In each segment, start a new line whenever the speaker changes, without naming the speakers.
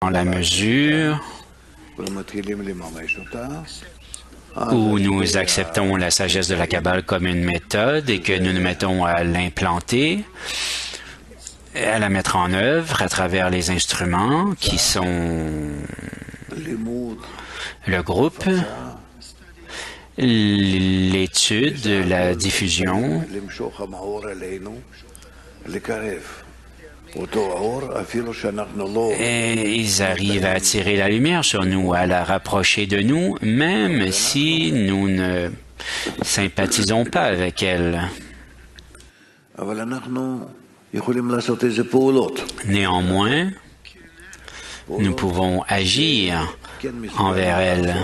dans la mesure où nous acceptons la sagesse de la Kabbale comme une méthode et que nous nous mettons à l'implanter, à la mettre en œuvre à travers les instruments qui sont le groupe, l'étude, la diffusion, et ils arrivent à attirer la lumière sur nous, à la rapprocher de nous, même si nous ne sympathisons pas avec elle. Néanmoins, nous pouvons agir envers elle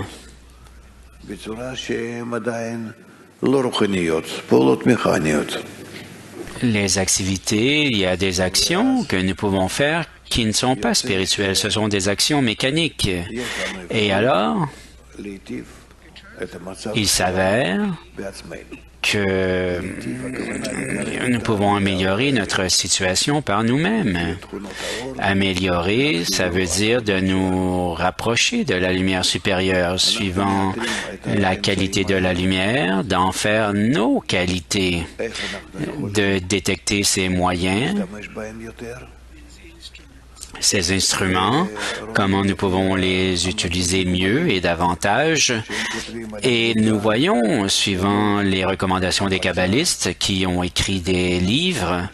les activités, il y a des actions que nous pouvons faire qui ne sont pas spirituelles, ce sont des actions mécaniques. Et alors, il s'avère que nous pouvons améliorer notre situation par nous-mêmes. Améliorer, ça veut dire de nous rapprocher de la lumière supérieure, suivant la qualité de la lumière, d'en faire nos qualités, de détecter ces moyens, ces instruments, comment nous pouvons les utiliser mieux et davantage. Et nous voyons, suivant les recommandations des kabbalistes qui ont écrit des livres,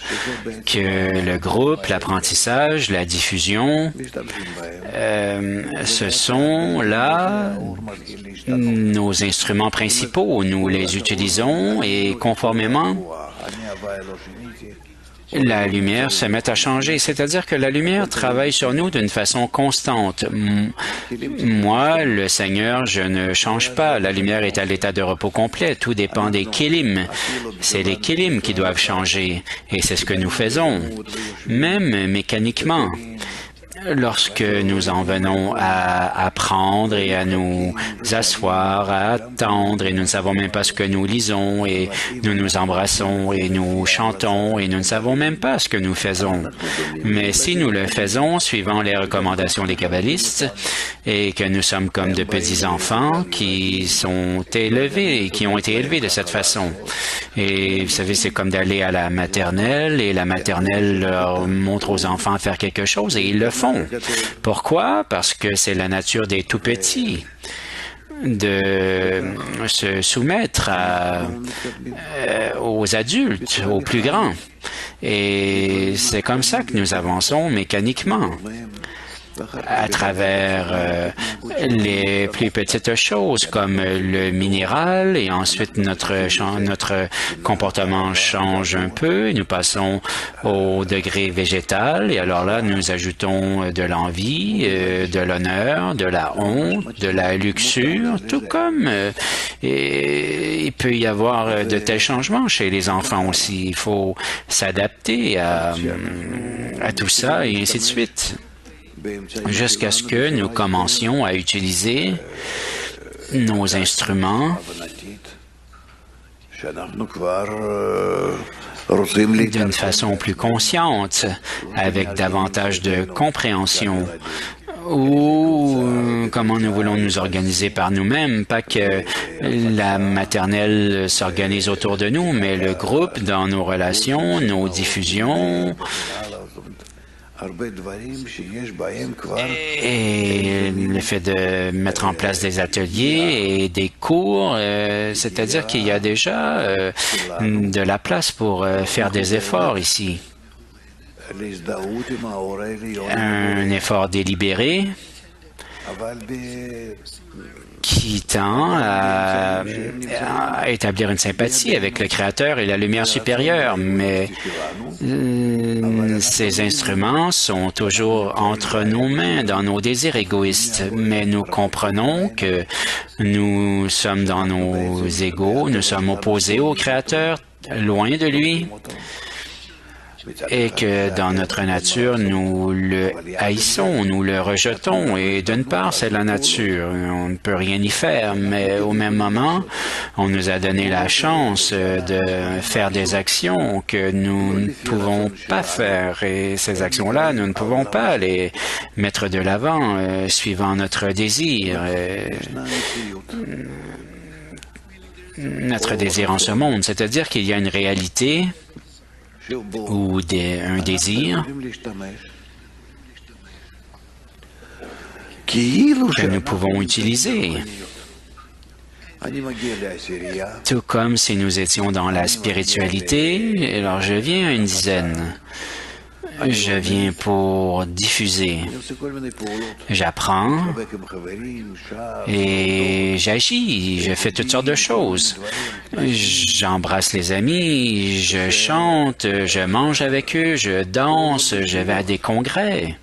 que le groupe, l'apprentissage, la diffusion, ce sont là nos instruments principaux. Nous les utilisons et conformément la lumière se met à changer, c'est-à-dire que la lumière travaille sur nous d'une façon constante. Moi, le Seigneur, je ne change pas. La lumière est à l'état de repos complet. Tout dépend des kélim. C'est les kélim qui doivent changer et c'est ce que nous faisons, même mécaniquement. Lorsque nous en venons à apprendre et à nous asseoir, à attendre, et nous ne savons même pas ce que nous lisons, et nous nous embrassons, et nous chantons, et nous ne savons même pas ce que nous faisons. Mais si nous le faisons suivant les recommandations des kabbalistes, et que nous sommes comme de petits enfants qui sont élevés, qui ont été élevés de cette façon. Et vous savez, c'est comme d'aller à la maternelle, et la maternelle leur montre aux enfants à faire quelque chose, et ils le font. Pourquoi? Parce que c'est la nature des tout-petits de se soumettre aux adultes, aux plus grands. Et c'est comme ça que nous avançons mécaniquement à travers les plus petites choses comme le minéral et ensuite notre comportement change un peu et nous passons au degré végétal et alors là nous ajoutons de l'envie, de l'honneur, de la honte, de la luxure, tout comme il peut y avoir de tels changements chez les enfants aussi. Il faut s'adapter à tout ça et ainsi de suite. Jusqu'à ce que nous commencions à utiliser nos instruments d'une façon plus consciente, avec davantage de compréhension, ou comment nous voulons nous organiser par nous-mêmes, pas que la maternelle s'organise autour de nous, mais le groupe dans nos relations, nos diffusions, et le fait de mettre en place des ateliers et des cours, c'est-à-dire qu'il y a déjà de la place pour faire des efforts ici. Un effort délibéré qui tend à établir une sympathie avec le Créateur et la lumière supérieure, mais ces instruments sont toujours entre nos mains, dans nos désirs égoïstes, mais nous comprenons que nous sommes dans nos égos, nous sommes opposés au Créateur, loin de lui. et que dans notre nature, nous le haïssons, nous le rejetons. Et d'une part, c'est la nature, on ne peut rien y faire, mais au même moment, on nous a donné la chance de faire des actions que nous ne pouvons pas faire. Et ces actions-là, nous ne pouvons pas les mettre de l'avant suivant notre désir. Notre désir en ce monde, c'est-à-dire qu'il y a une réalité ou un désir que nous pouvons utiliser. Tout comme si nous étions dans la spiritualité, alors je viens à une dizaine. Je viens pour diffuser. J'apprends et j'agis. Je fais toutes sortes de choses. J'embrasse les amis, je chante, je mange avec eux, je danse, je vais à des congrès.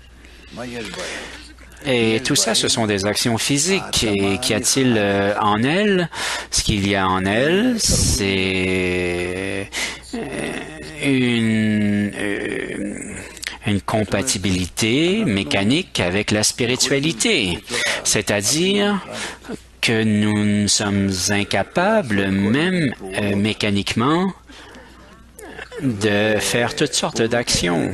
Et tout ça, ce sont des actions physiques. Et qu'y a-t-il en elles? Ce qu'il y a en elles, c'est une compatibilité mécanique avec la spiritualité. C'est-à-dire que nous sommes incapables, même mécaniquement, de faire toutes sortes d'actions.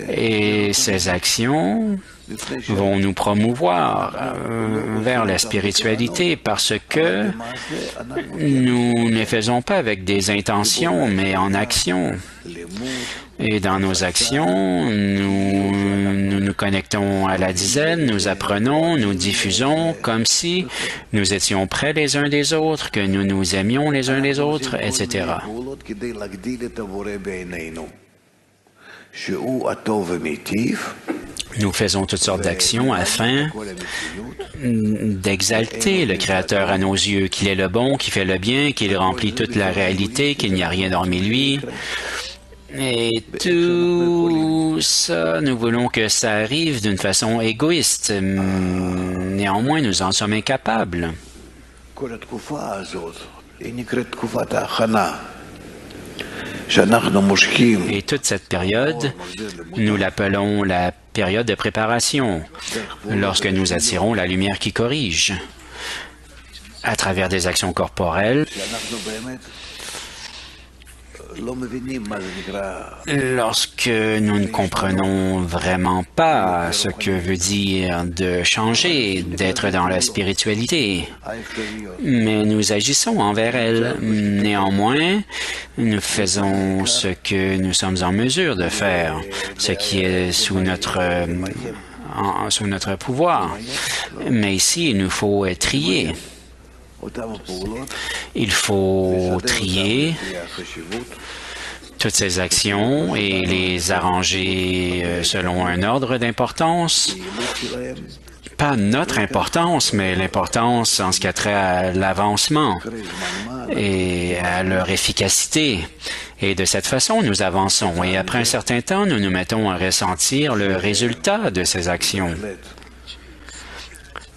Et ces actions vont nous promouvoir vers la spiritualité parce que nous ne les faisons pas avec des intentions, mais en action. Et dans nos actions, nous nous connectons à la dizaine, nous apprenons, nous diffusons comme si nous étions près les uns des autres, que nous nous aimions les uns les autres, etc. Nous faisons toutes sortes d'actions afin d'exalter le Créateur à nos yeux, qu'il est le bon, qu'il fait le bien, qu'il remplit toute la réalité, qu'il n'y a rien hormis lui. Et tout ça, nous voulons que ça arrive d'une façon égoïste. Néanmoins, nous en sommes incapables. Et toute cette période, nous l'appelons la période de préparation, lorsque nous attirons la lumière qui corrige à travers des actions corporelles. Lorsque nous ne comprenons vraiment pas ce que veut dire de changer, d'être dans la spiritualité, mais nous agissons envers elle. Néanmoins, nous faisons ce que nous sommes en mesure de faire, ce qui est sous notre pouvoir. Mais ici, il nous faut trier. Il faut trier toutes ces actions et les arranger selon un ordre d'importance. Pas notre importance, mais l'importance en ce qui a trait à l'avancement et à leur efficacité. Et de cette façon, nous avançons. Et après un certain temps, nous nous mettons à ressentir le résultat de ces actions.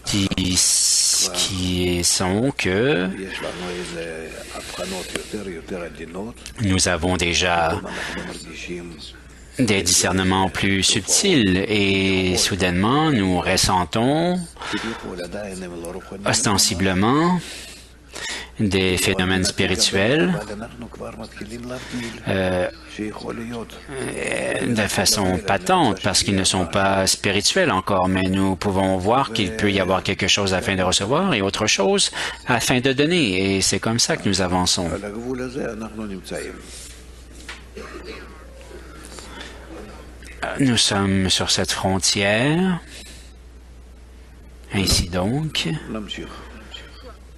Qui sont que nous avons déjà des discernements plus subtils et soudainement nous ressentons ostensiblement des phénomènes spirituels de façon patente parce qu'ils ne sont pas spirituels encore, mais nous pouvons voir qu'il peut y avoir quelque chose afin de recevoir et autre chose afin de donner, et c'est comme ça que nous avançons. Nous sommes sur cette frontière, ainsi donc,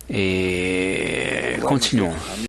et continuons.